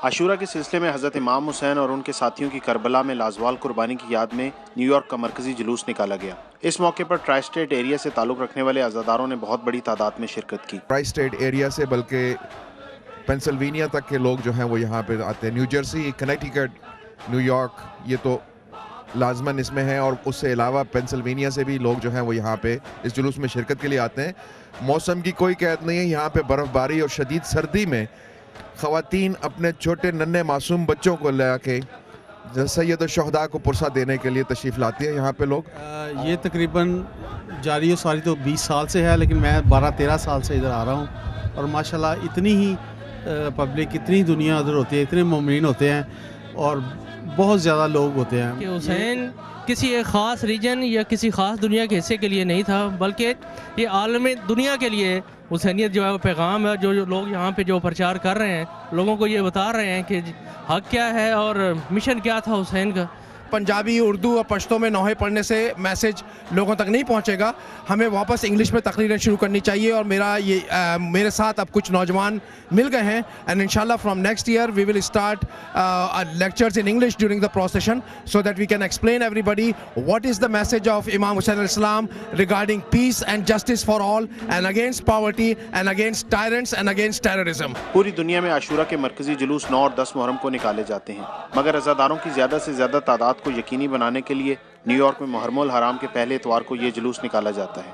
عاشورہ کے سلسلے میں حضرت امام حسین اور ان کے ساتھیوں کی کربلا میں لازوال قربانی کی یاد میں نیو یارک کا مرکزی جلوس نکالا گیا۔ اس موقع پر ٹرائی اسٹیٹ ایریا سے تعلق رکھنے والے عزاداروں نے بہت بڑی تعداد میں شرکت کی۔ ٹرائی اسٹیٹ ایریا سے بلکہ پینسلوینیا تک کے لوگ جو ہیں وہ یہاں پہ آتے ہیں۔ New Jersey, Connecticut, new York یہ تو لازماً اس میں ہے، اور اس سے علاوہ پینسلوینیا سے بھی لوگ جو ہیں وہ یہاں پہ اس جلوس میں شرکت کے لیے آتے ہیں۔ موسم کی کوئی قید نہیں ہے، یہاں پہ برف باری اور شدید سردی میں خواتین اپنے چھوٹے ننھے معصوم بچوں کو لے کے سید الشہداء کو پرسہ دینے کے لیے تشریف لاتی ہیں یہاں پہ لوگ۔ یہ تقریباً جاری و ساری تو 20 سال سے ہے، لیکن میں 12-13 سال سے ادھر آ رہا ہوں، اور ماشاءاللہ اتنی ہی پبلک، اتنی دنیا ادھر ہوتی ہے، اتنے مومنین ہوتے ہیں اور بہت زیادہ لوگ ہوتے ہیں۔ کہ حسین کسی ایک خاص ریجن یا کسی خاص دنیا کے حصے کے لیے نہیں تھا، بلکہ یہ عالم دنیا کے لیے حسینیت جو ہے وہ پیغام ہے، جو لوگ یہاں پہ جو پرچار کر رہے ہیں، لوگوں کو یہ بتا رہے ہیں کہ حق کیا ہے اور مشن کیا تھا حسین کا۔ پنجابی، اردو اور پشتو میں نوحے پڑھنے سے میسیج لوگوں تک نہیں پہنچے گا، ہمیں واپس انگلش میں تقریریں شروع کرنی چاہیے، اور میرے ساتھ اب کچھ نوجوان مل گئے ہیں، اینڈ انشاءاللہ from next year we will start lectures in English during the procession so that we can explain everybody what is the message of Imam Hussain علیہ السلام regarding peace and justice for all and against poverty and against tyrants and against terrorism. پوری دنیا میں عاشورہ کے مرکزی جلوس 9 اور 10 محرم کو نکالے جاتے ہیں، مگر عزاداروں کی زیادہ سے زیادہ تعداد کو یقینی بنانے کے لیے نیو یارک میں محرم الحرام کے پہلے اتوار کو یہ جلوس نکالا جاتا ہے۔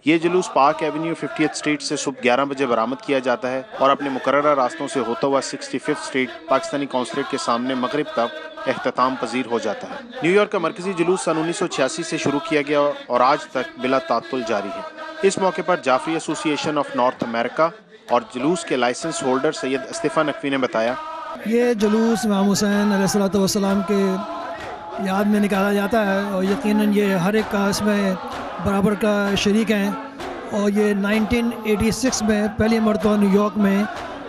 یہ جلوس پارک ایونیو 50th اسٹریٹ سے صبح 11 بجے برآمد کیا جاتا ہے اور اپنے مقررہ راستوں سے ہوتا ہوا 65th اسٹریٹ پاکستانی قونصلیٹ کے سامنے مغرب تک اختتام پذیر ہو جاتا ہے۔ نیو یارک کا مرکزی جلوس سن 1986 سے شروع کیا گیا اور آج تک بلا تعطل جاری ہے۔ اس موقع پر جعفری ایسوسی ایشن آف نارتھ امریکہ اور جلوس کے لائسنس ہولڈر سید استفا نقوی نے بتایا، یہ جلوس امام حسین علیہ السلام کے یاد میں نکالا جاتا ہے، اور یقیناً یہ ہر ایک کا اس میں برابر کا شریک ہیں، اور یہ 1986 میں پہلی مرتبہ نیو یارک میں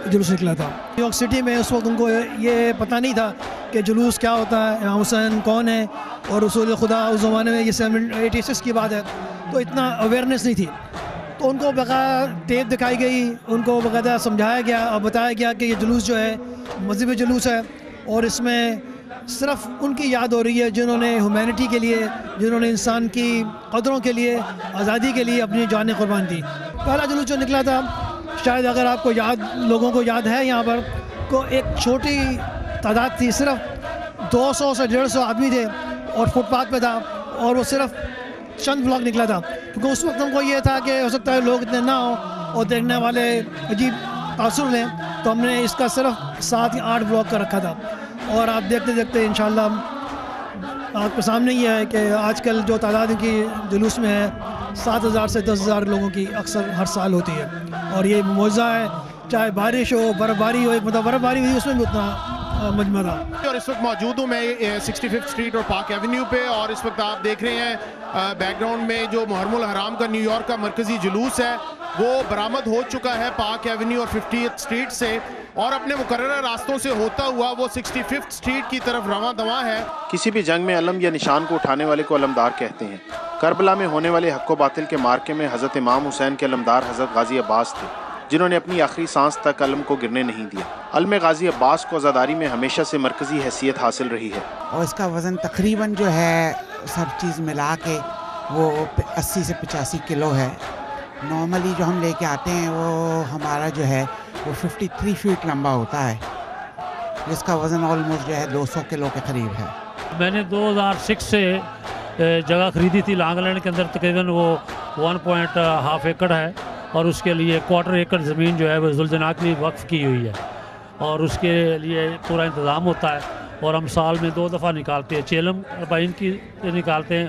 جلوس نکلا تھا۔ نیو یارک سٹی میں اس وقت ان کو یہ پتہ نہیں تھا کہ جلوس کیا ہوتا ہے، امام حسین کون ہے، اور رسول خدا اس زمانے میں، یہ 86 کی بات ہے، تو اتنا اویئرنیس نہیں تھی، تو ان کو باقاعدہ ٹیپ دکھائی گئی، ان کو باقاعدہ سمجھایا گیا اور بتایا گیا کہ یہ جلوس جو ہے مذہبی جلوس ہے، اور اس میں صرف ان کی یاد ہو رہی ہے جنہوں نے ہیومینٹی کے لیے، جنہوں نے انسان کی قدروں کے لیے، آزادی کے لیے اپنی جانیں قربان دی۔ پہلا جلوس جو نکلا تھا، شاید اگر آپ کو لوگوں کو یاد ہے، یہاں پر کو ایک چھوٹی تعداد تھی، صرف 200 سے 150 آدمی تھے، اور فٹ پاتھ پہ تھا، اور وہ صرف چند بلاک نکلا تھا، کیونکہ اس وقت ہم کو یہ تھا کہ ہو سکتا ہے لوگ اتنے نہ ہوں اور دیکھنے والے عجیب تاثر لیں، تو ہم نے اس کا صرف 7 یا 8 بلاک کا رکھا تھا، اور آپ دیکھتے دیکھتے انشاءاللہ آپ کے سامنے یہ ہے کہ آج کل جو تعداد کی جلوس میں ہے 7,000 سے 10,000 لوگوں کی اکثر ہر سال ہوتی ہے، اور یہ معجزہ ہے، چاہے بارش ہو، برف باری ہو، ایک مطلب برف باری ہوئی اس میں بھی اتنا مجمع تھا۔ اور اس وقت موجود ہوں میں 65th اسٹریٹ اور پارک ایونیو پہ، اور اس وقت آپ دیکھ رہے ہیں بیک گراؤنڈ میں جو محرم الحرام کا نیو یارک کا مرکزی جلوس ہے وہ برآمد ہو چکا ہے پارک ایونیو اور 50th اسٹریٹ سے، اور اپنے مقررہ راستوں سے ہوتا ہوا وہ 65th اسٹریٹ کی طرف رواں دواں ہے۔ کسی بھی جنگ میں علم یا نشان کو اٹھانے والے کو علمدار کہتے ہیں۔ کربلا میں ہونے والے حق و باطل کے مارکے میں حضرت امام حسین کے علمدار حضرت غازی عباس تھے، جنہوں نے اپنی آخری سانس تک علم کو گرنے نہیں دیا۔ علم غازی عباس کو عزاداری میں ہمیشہ سے مرکزی حیثیت حاصل رہی ہے، اور اس کا وزن تقریباً جو ہے سب چیز ملا کے وہ 80 سے 85 کلو ہے۔ نارملی جو ہم لے کے آتے ہیں وہ ہمارا جو ہے وہ 53 فیٹ لمبا ہوتا ہے، جس کا وزن آلموسٹ جو ہے 200 کلو کے قریب ہے۔ میں نے 2006 سے جگہ خریدی تھی لانگ لینڈ کے اندر، تقریباً وہ 1.5 ایکڑ ہے، اور اس کے لیے 1/4 ایکڑ زمین جو ہے وہ ذوالجناح کے لیے وقف کی ہوئی ہے، اور اس کے لیے پورا انتظام ہوتا ہے، اور ہم سال میں 2 دفعہ نکالتے ہیں، چیلم اربعین کی نکالتے ہیں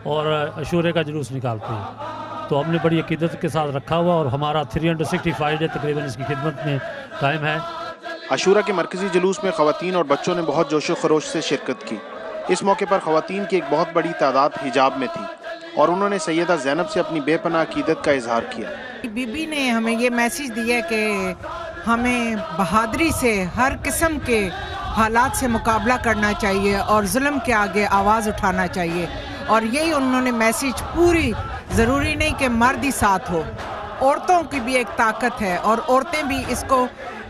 اور عاشورے کا جلوس نکالتے ہیں، تو ہم نے بڑی عقیدت کے ساتھ رکھا ہوا، اور ہمارا 365 ڈے تقریباً اس کی خدمت میں قائم ہے۔ عاشورہ کے مرکزی جلوس میں خواتین اور بچوں نے بہت جوش و خروش سے شرکت کی۔ اس موقع پر خواتین کی ایک بہت بڑی تعداد حجاب میں تھی، اور انہوں نے سیدہ زینب سے اپنی بے پناہ عقیدت کا اظہار کیا۔ بی بی نے ہمیں یہ میسیج دیا کہ ہمیں بہادری سے ہر قسم کے حالات سے مقابلہ کرنا چاہیے اور ظلم کے آگے آواز اٹھانا چاہیے، اور یہی انہوں نے میسیج پوری، ضروری نہیں کہ مرد ہی ساتھ ہو، عورتوں کی بھی ایک طاقت ہے اور عورتیں بھی اس کو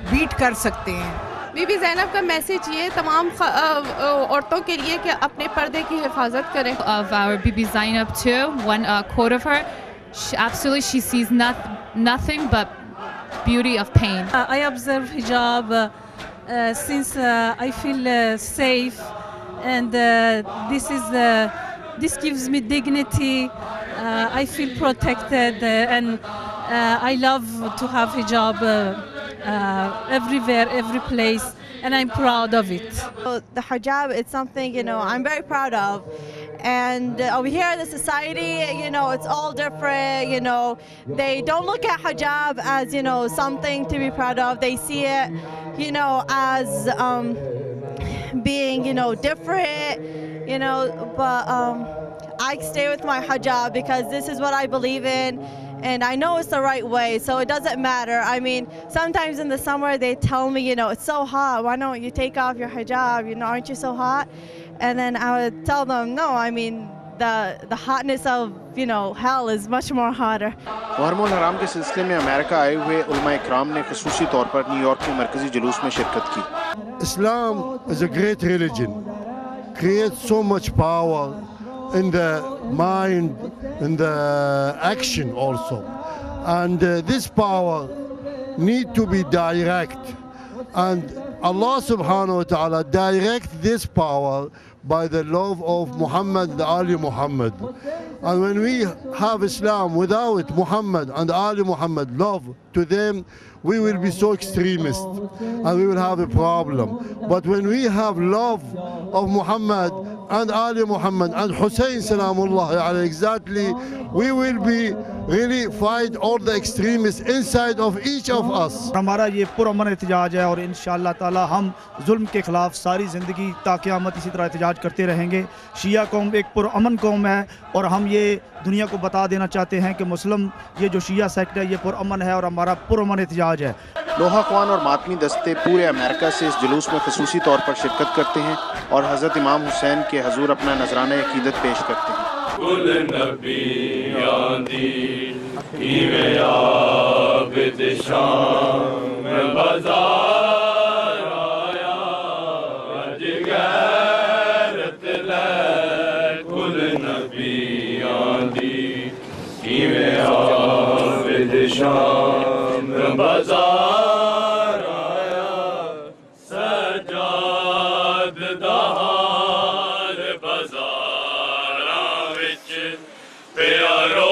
بیٹ کر سکتے ہیں۔ بی بی زینب کا میسج یہ تمام عورتوں کے لیے کہ اپنے پردے کی حفاظت کریں. Of our Bibi Zainab too, one quote of her, she sees nothing but beauty of pain. I observe hijab since I feel safe, and this gives me dignity. I feel protected, and I love to have hijab everywhere, every place, and I'm proud of it. The hijab is something, I'm very proud of. And over here in the society, it's all different, they don't look at hijab as, something to be proud of. They see it, as being, different, but I stay with my hijab because this is what I believe in. And I know it's the right way, so it doesn't matter. I mean, sometimes in the summer they tell me, it's so hot, why don't you take off your hijab, aren't you so hot? And then I would tell them, no, I mean, the hotness of, hell is much more hotter. محرم الحرام کے سلسلے میں امریکہ آئے ہوئے علماء اکرام نے خصوصی طور پر نیو یارک کے مرکزی جلوس میں شرکت کی. Islam is a great religion, creates so much power in the mind, in the action also. And this power need to be direct. And Allah subhanahu wa ta'ala direct this power by the love of Muhammad and Ali Muhammad. And when we have Islam without Muhammad and Ali Muhammad love to them, we will be so extremist and we will have a problem. But when we have love of Muhammad and Ali Muhammad and Hussein Salamullah alayhi, exactly, we will be really fight all the extremists inside of each of us. ہمارا یہ پرامن احتجاج ہے اور انشاءاللہ تعالی ہم ظلم کے خلاف ساری زندگی تا قیامت اسی طرح احتجاج کرتے رہیں گے. شیعہ قوم ایک پرامن قوم ہے اور ہم یہ دنیا کو بتا دینا چاہتے ہیں کہ مسلم یہ جو شیعہ سیکٹ ہے یہ پرامن ہے اور ہمارا پرامن احتجاج ہے. لوہا خوان اور ماتمی دستے پورے امریکہ سے اس جلوس میں خصوصی طور پر شرکت کرتے ہیں اور حضرت امام حسین کے حضور اپنا نذرانہ عقیدت پیش کرتے ہیں. کل نبی آندی ایویں عابد شام بازار آیا اج غیرت لے. کل نبی آندی ایویں عابد شام بازار آیا سجاد دہار بازار وچ پیارو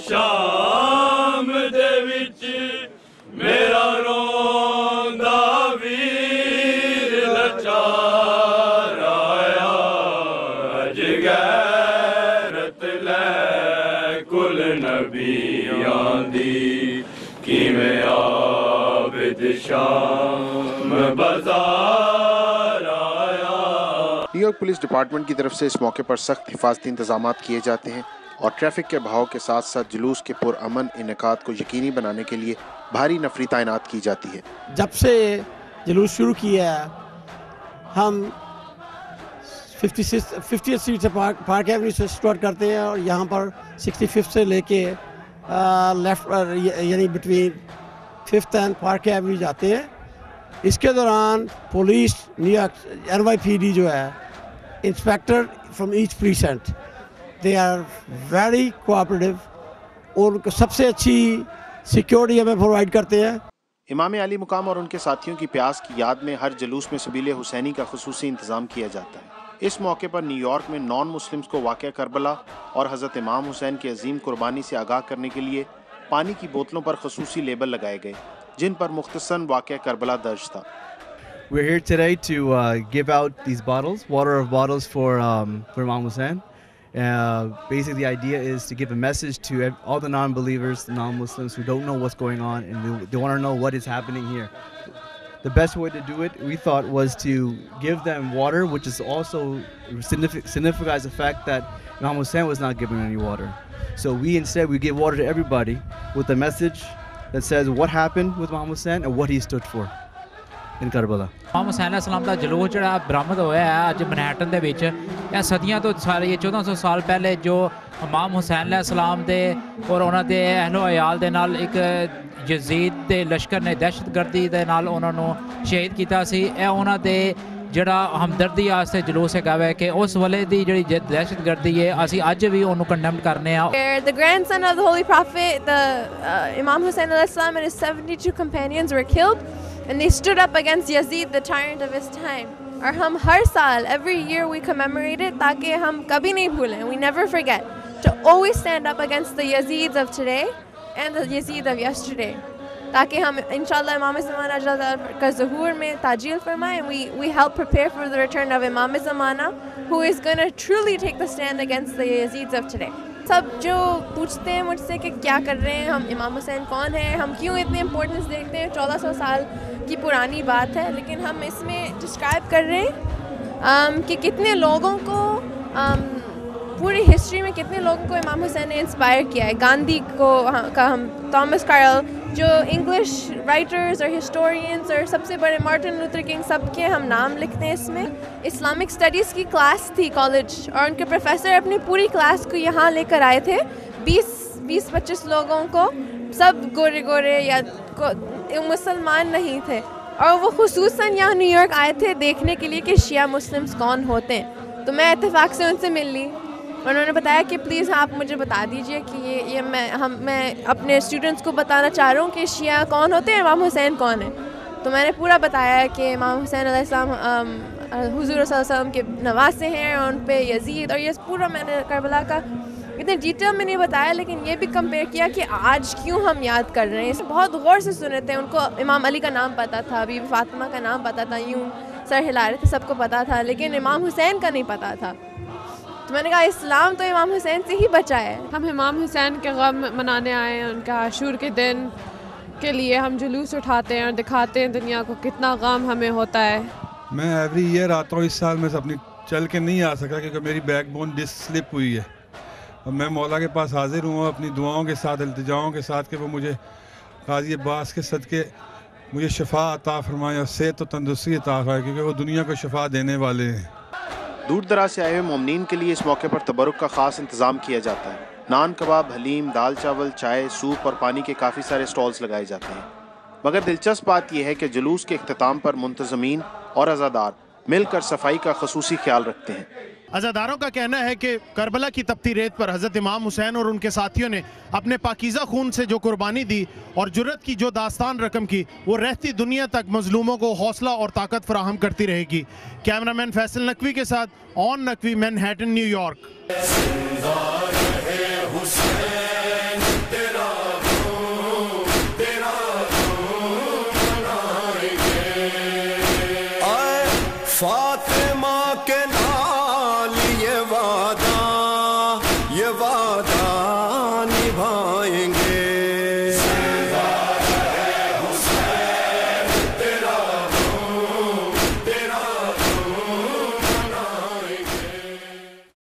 شام دے وچ میرا روندا ویر لچار آیا اج غیرت لے. کل نبیاں دی کیویں عابد شام بازار آیا. نیو یارک پولیس ڈپارٹمنٹ کی طرف سے اس موقع پر سخت حفاظتی انتظامات کیے جاتے ہیں اور ٹریفک کے بہاؤ کے ساتھ ساتھ جلوس کے پرامن انعقاد کو یقینی بنانے کے لیے بھاری نفری تعینات کی جاتی ہے. جب سے جلوس شروع کیا ہے ہم 50 سٹریٹ سے پارک ایونیو سے اسٹارٹ کرتے ہیں اور یہاں پر 65 سے لے کے لیفٹ یعنی between 5th and park avenue جاتے ہیں. اس کے دوران پولیس نیو یارک NYPD جو ہے inspector from each present they are very cooperative اور سب سے اچھی سیکیورٹی ہمیں پرووائڈ کرتے ہیں. امام علی مقام اور ان کے ساتھیوں کی پیاس کی یاد میں ہر جلوس میں سبیل حسینی کا خصوصی انتظام کیا جاتا ہے. اس موقع پر نیو یارک میں نان مسلمز کو واقعہ کربلا اور حضرت امام حسین کی عظیم قربانی سے آگاہ کرنے کے لیے پانی کی بوتلوں پر خصوصی لیبل لگائے گئے جن پر مختصراً واقعہ کربلا درج تھا. We're here today to give out these bottles, water bottles for Imam Hussein. Basically the idea is to give a message to all the non-believers, the non-Muslims who don't know what's going on and they want to know what is happening here. the best way to do it, we thought, was to give them water, which is also signifies the fact that Imam Hussein was not given any water. So we give water to everybody with a message that says what happened with Imam Hussein and what he stood for in Karbala. Imam Hussein alayhi salam da ਜਲੂਸ ਜਿਹੜਾ ਬਰਾਮਦ ਹੋਇਆ ਹੈ ਅੱਜ ਮਨਹੈਟਨ ਦੇ ਵਿੱਚ, ਇਹ ਸਦੀਆਂ ਤੋਂ ਸਾਰੇ 1400 ਸਾਲ ਪਹਿਲੇ ਜੋ ਇਮਾਮ ਹੁਸੈਨ ਅਲੈਹ ਸਲਾਮ ਦੇ ਔਰ ਉਹਨਾਂ ਦੇ ਅਹਿਲੋ ਅਯਾਲ ਦੇ ਨਾਲ ਇੱਕ ਯਜ਼ੀਦ ਦੇ ਲਸ਼ਕਰ ਨੇ ਦਹਿਸ਼ਤਗਰਦੀ ਦੇ ਨਾਲ ਉਹਨਾਂ ਨੂੰ ਸ਼ਹੀਦ ਕੀਤਾ ਸੀ, ਇਹ ਉਹਨਾਂ ਦੇ ਜਿਹੜਾ ਹਮਦਰਦੀ ਵਾਸਤੇ ਜਲੂਸ ਹੈਗਾ ਹੈ ਕਿ ਉਸ ਵੇਲੇ ਦੀ ਜਿਹੜੀ ਦਹਿਸ਼ਤਗਰਦੀ ਹੈ ਅਸੀਂ ਅੱਜ ਵੀ ਉਹਨੂੰ ਕੰਡੈਮ ਕਰਨੇ ਆ. The grandson of the Holy Prophet, Imam Hussein alayhi salam, and his 72 companions were killed, and they stood up against Yazid, the tyrant of his time. اور ہم ہر سال, every year we commemorate it تاکہ ہم کبھی نہیں بھولیں. We never forget to always stand up against the Yazids of today and the Yazid of yesterday, تاکہ ہم انشاءاللہ امام زمانہ جلال کا ظہور میں تاجیل فرمائیں. We help prepare for the return of Imam Zamana, who is going to truly take the stand against the Yazids of today. سب جو پوچھتے ہیں مجھ سے کہ کیا کر رہے ہیں ہم, امام حسین کون ہیں, ہم کیوں اتنے امپورٹنس دیکھتے ہیں, 1400 سال کی پرانی بات ہے, لیکن ہم اس میں ڈسکرائب کر رہے ہیں کہ کتنے لوگوں کو پوری ہسٹری میں کتنے لوگوں کو امام حسین نے انسپائر کیا ہے. گاندھی کو کا ہم, تھامس کارل, جو انگلش رائٹرز اور ہسٹورینز اور سب سے بڑے مارٹن لوتھر کنگ, سب کے ہم نام لکھتے ہیں اس میں. اسلامک اسٹڈیز کی کلاس تھی کالج, اور ان کے پروفیسر اپنی پوری کلاس کو یہاں لے کر آئے تھے, 20-25 لوگوں کو, سب گورے گورے یا مسلمان نہیں تھے, اور وہ خصوصاً یہاں نیو یارک آئے تھے دیکھنے کے لیے کہ شیعہ مسلمس کون ہوتے ہیں. تو میں اتفاق سے ان سے مل لی, انہوں نے بتایا کہ پلیز آپ مجھے بتا دیجئے کہ یہ میں اپنے اسٹوڈنٹس کو بتانا چاہ رہا ہوں کہ شیعہ کون ہوتے ہیں, امام حسین کون ہے. تو میں نے پورا بتایا کہ امام حسین علیہ السلام حضور صلی اللہ علیہ وسلم کے نواسے ہیں, اور ان پہ یزید, اور یہ پورا میں نے کربلا کا اتنے ڈیٹیل میں نہیں بتایا, لیکن یہ بھی کمپیئر کیا کہ آج کیوں ہم یاد کر رہے ہیں. اسے بہت غور سے سنے تھے. ان کو امام علی کا نام پتہ تھا, بی بی فاطمہ کا نام پتہ تھا, یوں سر ہلا رہے تھے, سب کو پتہ تھا, لیکن امام حسین کا نہیں پتہ تھا. تو میں نے کہا اسلام تو امام حسین سے ہی بچا ہے. ہم امام حسین کے غم منانے آئے ہیں, ان کا عاشور کے دن کے لیے ہم جلوس اٹھاتے ہیں اور دکھاتے ہیں دنیا کو کتنا غم ہمیں ہوتا ہے. میں ایوری ایئر آتا ہوں, اس سال میں اپنی چل کے نہیں آ سکا کیونکہ میری بیک بون ڈسک سلپ ہوئی ہے, اور میں مولا کے پاس حاضر ہوں اپنی دعاؤں کے ساتھ, التجاؤں کے ساتھ کہ وہ مجھے قاضی عباس کے صدقے مجھے شفا عطا فرمائے اور صحت و تندرستی عطا فرمائے, کیونکہ وہ دنیا کو شفا دینے والے ہیں. دور دراز سے آئے ہوئے مومنین کے لیے اس موقع پر تبرک کا خاص انتظام کیا جاتا ہے. نان, کباب, حلیم, دال چاول, چائے, سوپ اور پانی کے کافی سارے سٹالز لگائے جاتے ہیں. مگر دلچسپ بات یہ ہے کہ جلوس کے اختتام پر منتظمین اور عزادار مل کر صفائی کا خصوصی خیال رکھتے ہیں. عزاداروں کا کہنا ہے کہ کربلا کی تپتی ریت پر حضرت امام حسین اور ان کے ساتھیوں نے اپنے پاکیزہ خون سے جو قربانی دی اور جرت کی جو داستان رقم کی, وہ رہتی دنیا تک مظلوموں کو حوصلہ اور طاقت فراہم کرتی رہے گی. کیمرامین فیصل نقوی کے ساتھ on Naqvi, Manhattan, New York. Fatima کے نال یہ وعدہ نبھائیں گے.